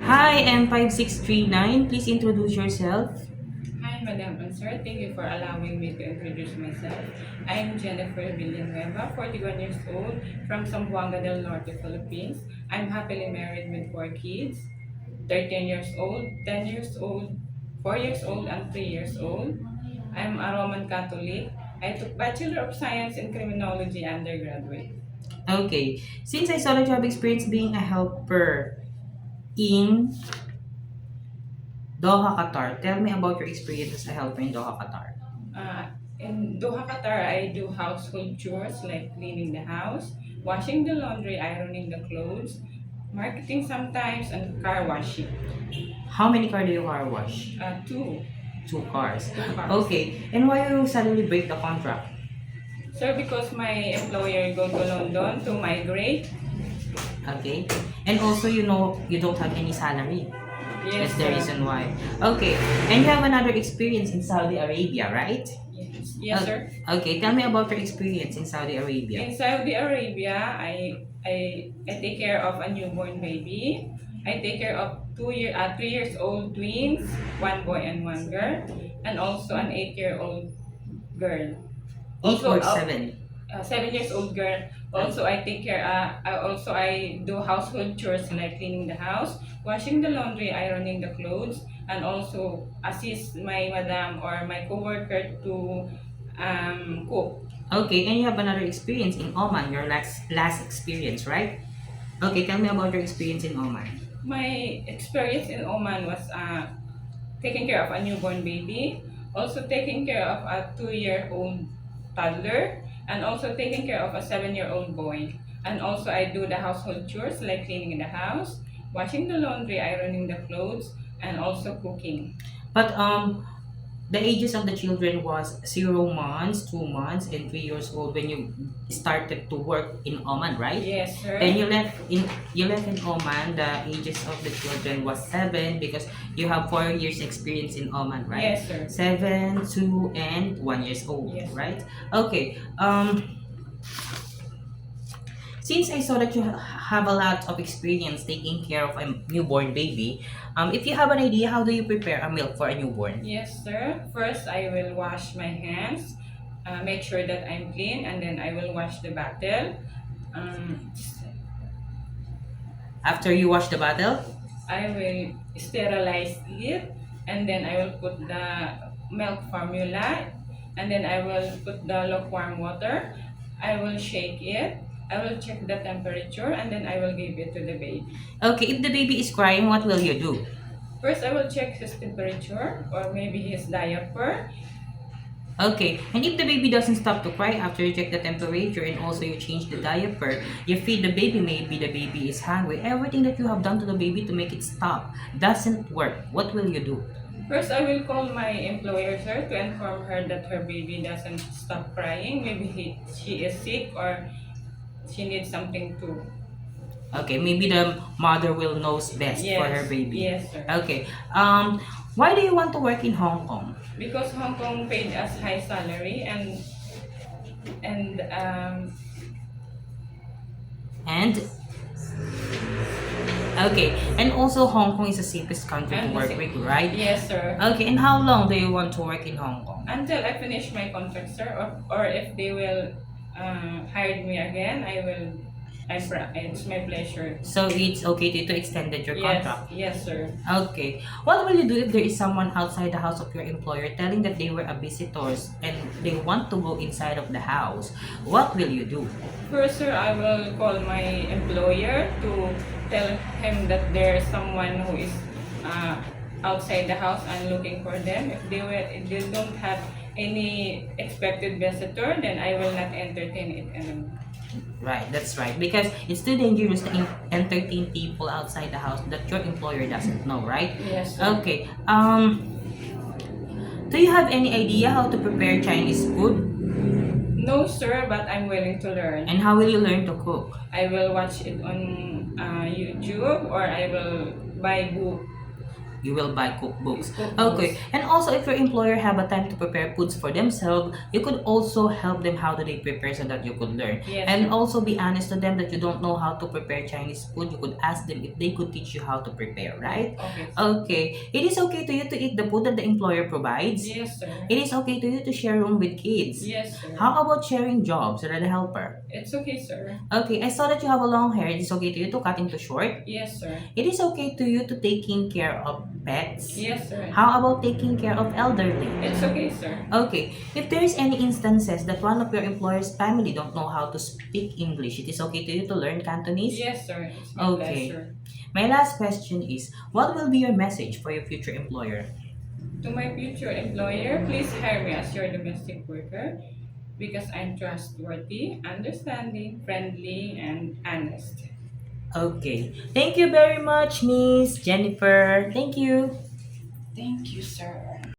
Hi, M5639. Please introduce yourself. Hi, Madam and Sir. Thank you for allowing me to introduce myself. I am Jennifer Villanueva, 41 years old, from Zamboanga del Norte, Philippines. I'm happily married with 4 kids, 13 years old, 10 years old, 4 years old, and 3 years old. I'm a Roman Catholic. I took Bachelor of Science in Criminology undergraduate. Okay. Since I saw that you have experience being a helper in Doha, Qatar, tell me about your experience as a helper in Doha, Qatar. Uh, in Doha, Qatar, I do household chores like cleaning the house, washing the laundry, ironing the clothes, marketing sometimes, and car washing. How many cars do you car wash? Two, Two cars. two cars. Okay. And why you suddenly break the contract? Sir, because my employer go to London to migrate. Okay. And also, you know, you don't have any salary. Yes, That's the sir. reason why. Okay. And you have another experience in Saudi Arabia, right? Yes, sir. Okay. Tell me about your experience in Saudi Arabia. In Saudi Arabia, I take care of a newborn baby. I take care of 3 years old twins, one boy and one girl, and also an 8-year-old girl. Eight Also, or seven? 7 years old girl. Also, I take care. I do household chores like cleaning the house, washing the laundry, ironing the clothes, and also assist my madam or my coworker to cook. Okay, and you have another experience in Oman, your last experience, right? Okay, tell me about your experience in Oman. My experience in Oman was taking care of a newborn baby, also taking care of a 2-year-old toddler, and also taking care of a 7-year-old boy. And also, I do the household chores like cleaning the house, washing the laundry, ironing the clothes, and also cooking. But the ages of the children was 0 months, 2 months, and 3 years old when you started to work in Oman, right? Yes, Then sir. you left in Oman. The ages of the children was 7 because you have 4 years experience in Oman, right? Yes, sir. 7, 2, and 1 years old, Yes. right? Okay. Since I saw that you have a lot of experience taking care of a newborn baby, if you have an idea, how do you prepare a milk for a newborn? Yes, sir. First, I will wash my hands, make sure that I'm clean, and then I will wash the bottle. Um, After you wash the bottle, I will sterilize it, and then I will put the milk formula, and then I will put the lukewarm water. I will shake it. I will check the temperature, and then I will give it to the baby. okay, if the baby is crying, what will you do? First, I will check his temperature or maybe his diaper. Okay, and if the baby doesn't stop to cry after you check the temperature and also you change the diaper, you feed the baby, maybe the baby is hungry, everything that you have done to the baby to make it stop doesn't work, what will you do? First, I will call my employer, sir, to inform her that her baby doesn't stop crying. Maybe she is sick or she needs something to. Okay, maybe the mother will knows best for her Yes, baby. yes, sir. Okay, why do you want to work in Hong Kong? Because Hong Kong paid us high salary and And okay, and also Hong Kong is the safest country to and work with, right? yes, sir. Okay, and how long do you want to work in Hong Kong? Until I finish my contract, sir, or if they will hire me again, I will. It's my pleasure. So it's okay to extend your Yes, contract. yes, sir. Okay. What will you do if there is someone outside the house of your employer telling that they were a visitors and they want to go inside of the house? What will you do? First, sir, I will call my employer to tell him that there's someone who is uh, outside the house and looking for them. If they don't have any expected visitor, then I will not entertain it anymore. Right, that's right. Because it's too dangerous to entertain people outside the house that your employer doesn't know, right? Yes, sir. Okay. Do you have any idea how to prepare Chinese food? No, sir, but I'm willing to learn. And how will you learn to cook? I will watch it on YouTube or I will buy book. You will buy cookbooks. Cookbooks. Okay. And also, if your employer have a time to prepare foods for themselves, you could also help them how do they prepare so that you could learn. Yes, And sir. also be honest to them that you don't know how to prepare Chinese food. You could ask them if they could teach you how to prepare, right? Okay. Okay. It is okay to you to eat the food that the employer provides. Yes, sir. It is okay to you to share room with kids. Yes, sir. How about sharing jobs or the helper? It's okay, sir. Okay, I saw that you have a long hair. It is okay to you to cut into short. Yes, sir. It is okay to you to taking care of pets. Yes, sir. How about taking care of elderly? It's okay, sir. Okay, if there is any instances that one of your employer's family don't know how to speak English, it is okay to you to learn Cantonese? Yes, sir. It's my Okay. pleasure. My last question is, what will be your message for your future employer? To my future employer, please hire me as your domestic worker because I'm trustworthy, understanding, friendly, and honest. Okay, thank you very much, Miss Jennifer. Thank you. Thank you, sir.